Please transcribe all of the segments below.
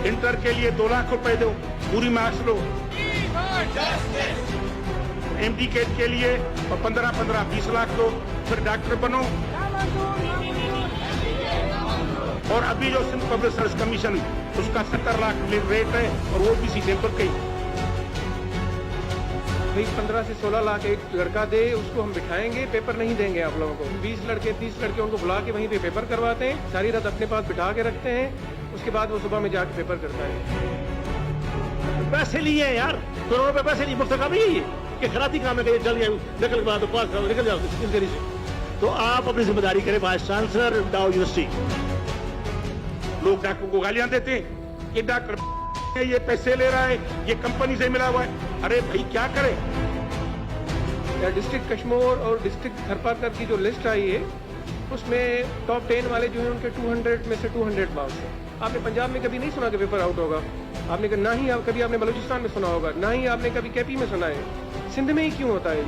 Inter के लिए 2 लाख रुपए दो, पूरी मार्क्स लो। एमडी के लिए 15-15, 20 लाख दो, फिर डॉक्टर बनो। और अभी जो सिंध पब्लिक सर्विस कमीशन उसका 70 लाख रेट है और वो भी सीधे पर गई। भाई 15 से 16 लाख एक लड़का दे, उसको हम बिठाएंगे, पेपर नहीं देंगे आप लोगों को। 20 लड़के 30 लड़के उनको बुला के वहीं पे पेपर करवाते हैं, सारी रात अपने पास बिठा के रखते हैं, उसके बाद वो सुबह में जाके पेपर करता है। पैसे लिए हैं यार, करोड़ों रुपए पैसे नहीं, मुफ्त का भी कि खराती काम है, जल्द निकल के बाद तो पास करो, निकल जाओ इस तरीके से। तो आप अपनी जिम्मेदारी करें, वाइस चांसलर डाउ यूनिवर्सिटी। लोग डॉक्टर को गालियां देते हैं कि डॉक्टर ये पैसे ले रहा है, ये कंपनी से मिला हुआ है। अरे भाई क्या करें। डिस्ट्रिक्ट कश्मीर और डिस्ट्रिक्ट थरपारकर की जो लिस्ट आई है उसमें टॉप 10 वाले जो हैं उनके 200 में से 200 मार्क्स हैं। आपने पंजाब में कभी नहीं सुना कि पेपर आउट होगा, आपने ना ही कभी आपने बलूचिस्तान में सुना होगा, ना ही आपने कभी केपी में सुना है। सिंध में ही क्यों होता है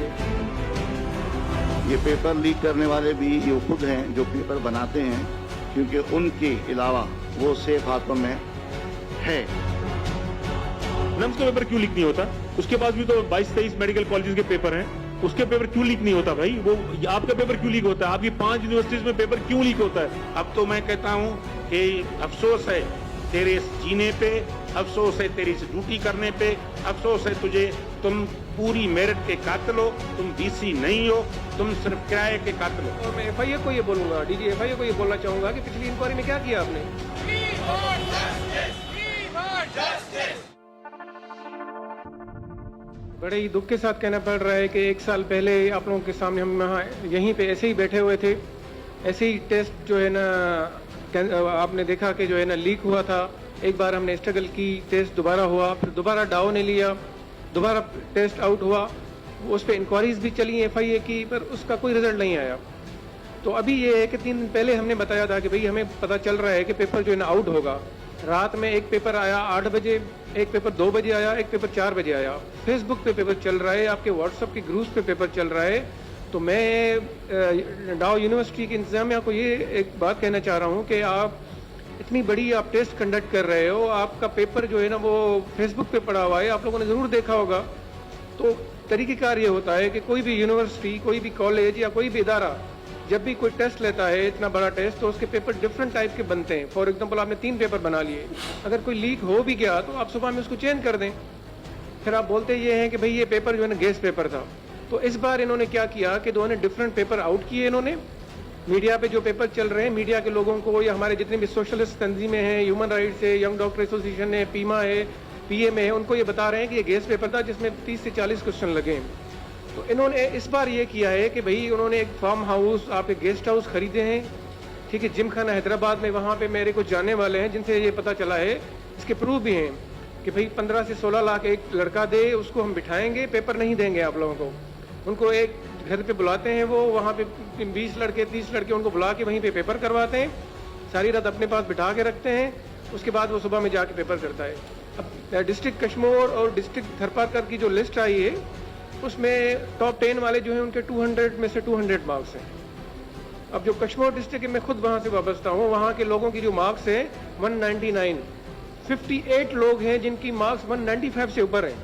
ये पेपर लीक करने वाले भी ये खुद हैं जो पेपर बनाते हैं, क्योंकि उनके अलावा वो सेफ हाथों में है। नम्स का पेपर क्यों लीक नहीं होता? उसके पास भी तो 22-23 मेडिकल कॉलेजेस के पेपर हैं, उसके पेपर क्यों लीक नहीं होता भाई? वो आपका पेपर क्यों लीक होता है? आपकी 5 यूनिवर्सिटीज में पेपर क्यों लीक होता है? अब तो मैं कहता हूं कि अफसोस है तेरे जीने पे, अफसोस है तेरी ड्यूटी करने पे, अफसोस है तुझे। तुम पूरी मेरिट के कातिल हो, तुम बीसी नहीं हो, तुम सिर्फ किराए के कातिल हो। और मैं एफआईए को ये बोलूंगा, डीजी एफआईए को ये बोलना चाहूंगा कि पिछली इंक्वायरी में क्या किया आपने? बड़े ही दुख के साथ कहना पड़ रहा है कि 1 साल पहले आप लोगों के सामने हम यहाँ यहीं पे ऐसे ही बैठे हुए थे, ऐसे ही टेस्ट जो है ना आपने देखा कि जो है ना लीक हुआ था। एक बार हमने स्ट्रगल की, टेस्ट दोबारा हुआ, फिर दोबारा डाउ ने लिया, दोबारा टेस्ट आउट हुआ, उस पर इंक्वायरीज भी चली एफआईए की, पर उसका कोई रिजल्ट नहीं आया। तो अभी ये है कि 3 दिन पहले हमने बताया था कि भाई हमें पता चल रहा है कि पेपर जो है ना आउट होगा। रात में एक पेपर आया 8 बजे, एक पेपर 2 बजे आया, एक पेपर 4 बजे आया। फेसबुक पे पेपर चल रहा है, आपके व्हाट्सएप के ग्रुप्स पे पेपर चल रहा है। तो मैं डाउ यूनिवर्सिटी की इंतजामिया को ये एक बात कहना चाह रहा हूँ कि आप इतनी बड़ी आप टेस्ट कंडक्ट कर रहे हो, आपका पेपर जो है ना वो फेसबुक पे पड़ा हुआ है, आप लोगों ने ज़रूर देखा होगा। तो तरीक़ेकार ये होता है कि कोई भी यूनिवर्सिटी, कोई भी कॉलेज या कोई भी इदारा जब भी कोई टेस्ट लेता है, इतना बड़ा टेस्ट, तो उसके पेपर डिफरेंट टाइप के बनते हैं। फॉर एग्जांपल आपने 3 पेपर बना लिए, अगर कोई लीक हो भी गया तो आप सुबह में उसको चेंज कर दें। फिर आप बोलते ये हैं कि भाई ये पेपर जो है ना गेस्ट पेपर था। तो इस बार इन्होंने क्या किया कि 2 ने डिफरेंट पेपर आउट किए। इन्होंने मीडिया पे जो पेपर चल रहे हैं, मीडिया के लोगों को या हमारे जितने भी सोशलिस्ट तंजीमें हैं, ह्यूमन राइट्स है, यंग डॉक्टर एसोसिएशन है, पीमा है, पीएम है, उनको ये बता रहे हैं कि ये गेस्ट पेपर था जिसमें 30 से 40 क्वेश्चन लगे। तो इन्होंने इस बार ये किया है कि भाई उन्होंने एक फार्म हाउस, आप एक गेस्ट हाउस खरीदे हैं, ठीक है, जिमखाना हैदराबाद में, वहाँ पे मेरे कुछ जानने वाले हैं जिनसे ये पता चला है, इसके प्रूफ भी हैं कि भाई 15 से 16 लाख एक लड़का दे, उसको हम बिठाएंगे, पेपर नहीं देंगे आप लोगों को। उनको एक घर पे बुलाते हैं, वो वहाँ पे 20 लड़के 30 लड़के उनको बुला के वहीं पे पेपर करवाते हैं, सारी रात अपने पास बिठा के रखते हैं, उसके बाद वो सुबह में जाके पेपर करता है। अब डिस्ट्रिक्ट कश्मीर और डिस्ट्रिक्ट थरपारकर की जो लिस्ट आई है उसमें टॉप 10 वाले जो हैं उनके 200 में से 200 मार्क्स हैं। अब जो कश्मीर डिस्ट्रिक्ट मैं खुद वहाँ से वाबस्ता हूँ, वहाँ के लोगों की जो मार्क्स हैं 199, 58 लोग हैं जिनकी मार्क्स 195 से ऊपर हैं।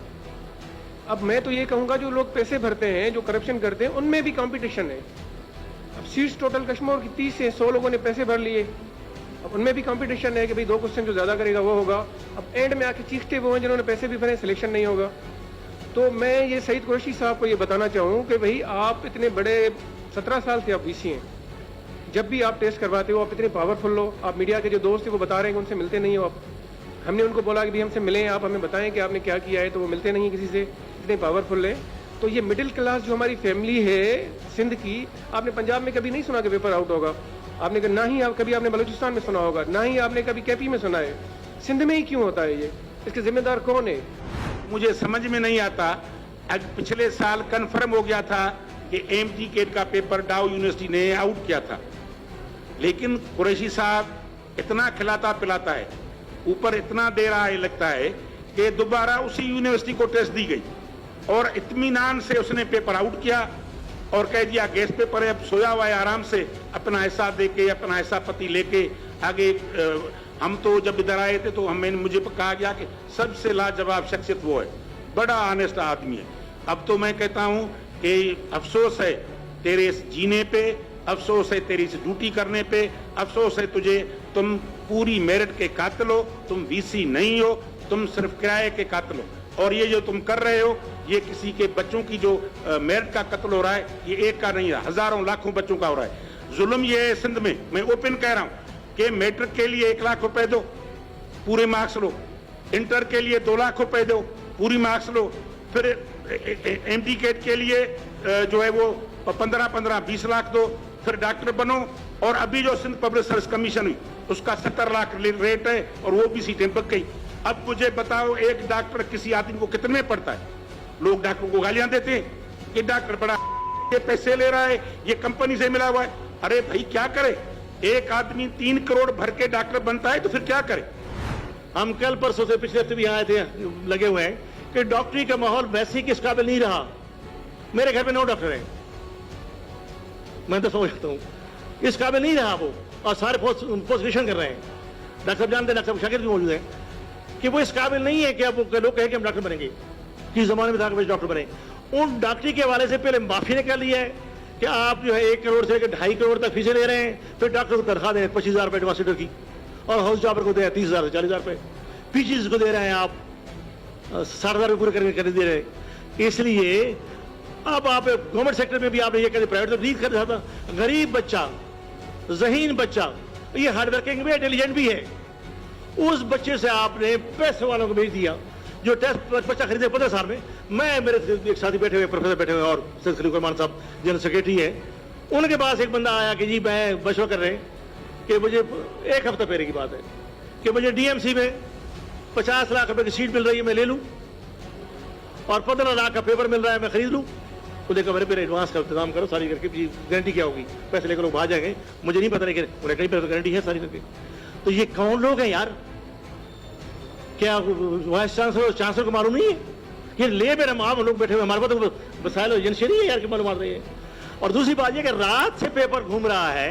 अब मैं तो ये कहूँगा जो लोग पैसे भरते हैं, जो करप्शन करते हैं, उनमें भी कंपटीशन है। अब सीट्स टोटल कश्मीर की 30 से 100 लोगों ने पैसे भर लिए, अब उनमें भी कंपटीशन है कि भाई 2 क्वेश्चन जो ज़्यादा करेगा वो होगा। अब एंड में आके चीखते वो हैं जिन्होंने पैसे भी भरे, सिलेक्शन नहीं होगा। तो मैं ये सईद कुरैशी साहब को ये बताना चाहूँ कि भाई आप इतने बड़े 17 साल से आप वीसी हैं, जब भी आप टेस्ट करवाते हो आप इतने पावरफुल हो। आप मीडिया के जो दोस्त हैं वो बता रहे हैं कि उनसे मिलते नहीं हो आप। हमने उनको बोला कि भाई हमसे मिलें, आप हमें बताएं कि आपने क्या किया है, तो वो मिलते नहीं किसी से, इतने पावरफुल है। तो ये मिडिल क्लास जो हमारी फैमिली है सिंध की, आपने पंजाब में कभी नहीं सुना कि पेपर आउट होगा, आपने ना ही कभी आपने बलूचिस्तान में सुना होगा, ना ही आपने कभी केपी में सुना है। सिंध में ही क्यों होता है ये, इसके जिम्मेदार कौन है? मुझे समझ में नहीं आता। आज पिछले साल कन्फर्म हो गया था कि एमडी का पेपर डाउ यूनिवर्सिटी ने आउट किया था, लेकिन कुरैशी साहब इतना खिलाता पिलाता है, ऊपर इतना दे रहा है, लगता है कि दोबारा उसी यूनिवर्सिटी को टेस्ट दी गई और इत्मीनान से उसने पेपर आउट किया और कह दिया गेस्ट पेपर है, अब सोया हुआ है आराम से, अपना हिस्सा दे के, अपना हिस्सा पति लेके आगे हम तो जब इधर आए थे तो मुझे कहा गया कि सबसे लाजवाब शख्सियत वो है, बड़ा ऑनेस्ट आदमी है। अब तो मैं कहता हूं कि अफसोस है तेरे इस जीने पे, अफसोस है तेरी इस ड्यूटी करने पे, अफसोस है तुझे, तुम पूरी मेरिट के कातिल हो, तुम वीसी नहीं हो, तुम सिर्फ किराए के कातिल हो। और ये जो तुम कर रहे हो, ये किसी के बच्चों की जो मेरिट का कत्ल हो रहा है, ये एक का नहीं है, हजारों लाखों बच्चों का हो रहा है। जुल्म ये है सिंध में, मैं ओपन कह रहा हूं कि मैट्रिक के लिए 1 लाख रुपए दो, पूरे मार्क्स लो, इंटर के लिए 2 लाख रुपए दो, पूरी मार्क्स लो, फिर एमडी कैट के लिए जो है वो 15-20 लाख दो, फिर डॉक्टर बनो। और अभी जो सिंध पब्लिक सर्विस कमीशन हुई उसका 70 लाख रेट है और वो भी सीटें पक गई। अब मुझे बताओ एक डॉक्टर किसी आदमी को कितने में पड़ता है? लोग डॉक्टर को गालियां देते हैं कि डॉक्टर बड़ा ये पैसे ले रहा है, ये कंपनी से मिला हुआ है। अरे भाई क्या करे, एक आदमी 3 करोड़ भर के डॉक्टर बनता है तो फिर क्या करे? हम कल परसों से पिछले हफ्ते भी आए थे, लगे हुए हैं कि डॉक्टरी का माहौल वैसे ही किस काबिल नहीं रहा। मेरे घर में 9 डॉक्टर हैं, मैं तो समझ सकता हूं इस काबिल नहीं रहा वो, और सारे पोस्ट ग्रेजुएशन कर रहे हैं। डॉक्टर साहब जानते हैं, डॉक्टर साहब शागिर्द भी मौजूद हैं कि वो इस काबिल नहीं है कि अब लोग कहें कि हम डॉक्टर बनेंगे। किस जमाने में था कि डॉक्टर बने? उन डॉक्टरी के हवाले से पहले माफी ने कर लिया है कि आप जो है 1 करोड़ से लेकर 2.5 करोड़ तक फीसें ले रहे हैं, फिर डॉक्टर को तनख्वाह दें 25,000 रुपए एडमिनिस्ट्रेटर की, और हाउस जॉबर को दे 30,000 से 40,000 रुपए, पीजीज को दे रहे हैं आप 60,000 रुपये पूरे करके दे रहे हैं। इसलिए अब आप गवर्नमेंट सेक्टर में भी आप ये कहते, प्राइवेट तो नहीं कर रहा था। गरीब बच्चा, ज़हीन बच्चा, ये हार्डवर्किंग भी इंटेलिजेंट भी है, उस बच्चे से आपने पैसे वालों को भेज दिया जो टेस्ट बच्चा खरीदे 15 साल में। मैं मेरे एक साथी बैठे हुए, प्रोफेसर बैठे हुए, और सैयद खलील रहमान साहब जनरल सेक्रेटरी है, उनके पास एक बंदा आया कि जी मैं मशवरा कर रहे हैं कि मुझे 1 हफ्ता पहले की बात है कि मुझे डीएमसी में 50 लाख रुपए की सीट मिल रही है, मैं ले लूं, और 15 लाख का पेपर मिल रहा है, मैं खरीद लूं। तो देखो मेरे एडवांस का इंतजाम करो सारी करके, गारंटी क्या होगी, पैसे लेकर लोग भाग जाएंगे, मुझे नहीं पता, लेकिन उन्हें कहीं पर गारंटी है सारी करके। तो ये कौन लोग हैं यार? क्या वाइस चांसलर को मालूम नहीं है? ये ले मेरे माँ लोग बैठे हुए, हमारे पास तो वसाइल एजेंसी नहीं है यार कि मालूम मार रही है। और दूसरी बात ये कि रात से पेपर घूम रहा है,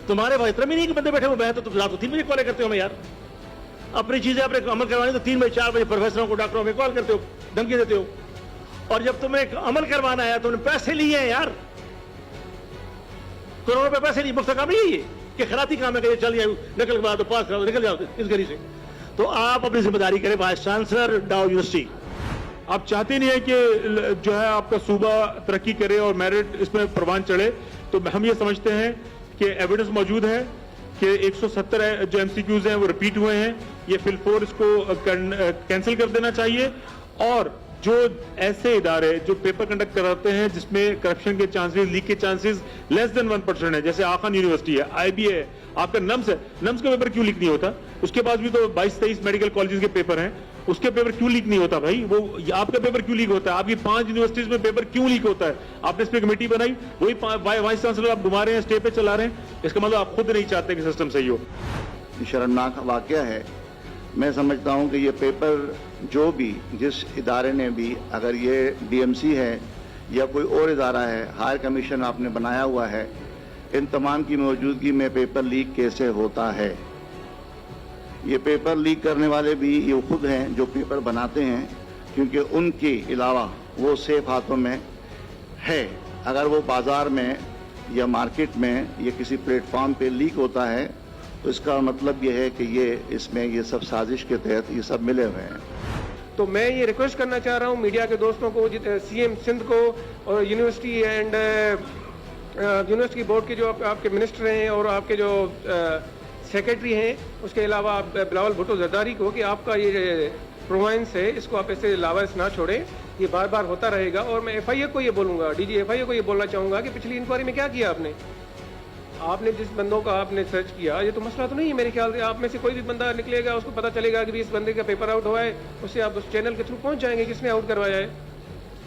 तुम्हारे पास इतना भी नहीं कि बंदे बैठे हुए, मैं तो रात को 3 बजे कॉल करते हो हमें यार, अपनी चीजें अपने अमल करवानी तो 3 बजे 4 बजे प्रोफेसरों को, डॉक्टरों में कॉल करते हो, धमकी देते हो। और जब तुम्हें अमल करवाना है तो उन्हें पैसे लिए हैं यार, करोड़ों रुपए पैसे लिए, मुफ्त काम नहीं है कि खराती काम है कि चल जाओ, निकल के बाद तो पास करो, निकल जाओ इस गली से। तो आप अपनी जिम्मेदारी करें, वाइस चांसलर डाउ यूनिवर्सिटी। आप चाहते नहीं है कि जो है आपका सूबा तरक्की करे और मेरिट इसमें परवान चढ़े, तो हम ये समझते हैं कि एविडेंस मौजूद है कि 170 जो एमसीक्यूज हैं वो रिपीट हुए हैं, ये फिल 4 इसको कैंसिल कर देना चाहिए। और जो ऐसे इदारे जो पेपर कंडक्ट कराते हैं जिसमें करप्शन के चांसेस, लीक के चांसेस लेस देन 1% है, जैसे आखान यूनिवर्सिटी है, आईबीए है, आपका नम्स है, नम्स का पेपर क्यों लीक नहीं होता? उसके बाद भी तो 22-23 मेडिकल कॉलेजेस के पेपर हैं, उसके पेपर क्यों लीक नहीं होता भाई? वो आपका पेपर क्यों लीक होता है? आपकी 5 यूनिवर्सिटीज में पेपर क्यों लीक होता है? आपने इस पर कमेटी बनाई, वही वाइस चांसलर आप घुमा रहे हैं, स्टे पे चला रहे हैं, इसका मतलब आप खुद नहीं चाहते कि सिस्टम सही हो। शर्मनाक वाकया है। मैं समझता हूं कि ये पेपर जो भी, जिस इदारे ने भी, अगर ये डीएमसी है या कोई और इदारा है, हायर कमीशन आपने बनाया हुआ है, इन तमाम की मौजूदगी में पेपर लीक कैसे होता है? ये पेपर लीक करने वाले भी ये खुद हैं जो पेपर बनाते हैं, क्योंकि उनके अलावा वो सेफ हाथों में है। अगर वो बाजार में या मार्केट में या किसी प्लेटफॉर्म पे लीक होता है तो इसका मतलब ये है कि इसमें ये सब साजिश के तहत ये सब मिले हुए हैं। तो मैं ये रिक्वेस्ट करना चाह रहा हूँ मीडिया के दोस्तों को, सीएम सिंध को, और यूनिवर्सिटी एंड यूनिवर्सिटी बोर्ड के जो आपके मिनिस्टर हैं और आपके जो सेक्रेटरी हैं, उसके अलावा आप बिलावल भुट्टो जरदारी को, कि आपका ये प्रोवाइंस है, इसको आप ऐसे लावारिस ना छोड़ें, ये बार बार होता रहेगा। और मैं एफआईए को ये बोलूँगा, डीजी एफआईए को ये बोलना चाहूँगा कि पिछली इंक्वायरी में क्या किया आपने जिस बंदों का आपने सर्च किया, ये तो मसला तो नहीं है मेरे ख्याल से। आप में से कोई भी बंदा निकलेगा, उसको पता चलेगा कि भी इस बंदे का पेपर आउट हुआ है, उससे आप उस चैनल के थ्रू पहुंच जाएंगे किसने आउट करवाया है।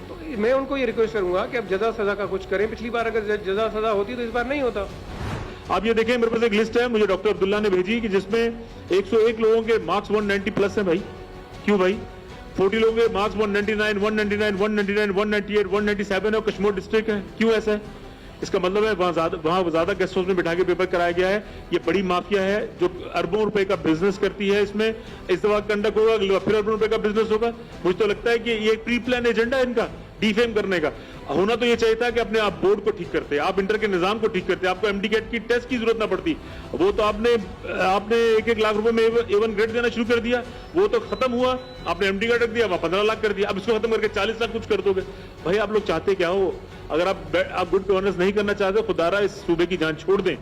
तो मैं उनको ये रिक्वेस्ट करूंगा कि अब जजा सजा का कुछ करें। पिछली बार अगर जजा सजा होती तो इस बार नहीं होता। आप ये देखें, मेरे पास एक लिस्ट है मुझे डॉक्टर अब्दुल्ला ने भेजी कि जिसमें 101 लोगों के मार्क्स 190 प्लस हैं भाई। क्यों भाई? 40 लोगों के मार्क्स 199, 199, 199, 198, 197 है और कश्मीर डिस्ट्रिक्ट है। क्यों ऐसा है? इसका मतलब है वहां ज्यादा गेस्ट हाउस में बिठा के पेपर कराया गया है। ये बड़ी माफिया है जो अरबों रुपए का बिजनेस करती है। इसमें इस दफा कंडक्ट होगा, अगली बार फिर अरबों रुपए का बिजनेस होगा। मुझे तो लगता है कि ये प्री प्लान एजेंडा है इनका डिफेम करने का। होना तो ये चाहिए था कि अपने आप बोर्ड को ठीक करते, आप इंटर के निजाम को ठीक करते, आपको एमडी कैट की टेस्ट की जरूरत ना पड़ती। वो तो आपने 1-1 लाख रुपए में A1 ग्रेड देना शुरू कर दिया, वो तो खत्म हुआ। आपने एमडी कैट रख दिया, वहां 15 लाख कर दिया, अब इसको खत्म करके 40 लाख कुछ कर दोगे। भाई आप लोग चाहते क्या हो? अगर आप गुड गवर्नेंस नहीं करना चाहते, खुदारा इस सूबे की जान छोड़ दें।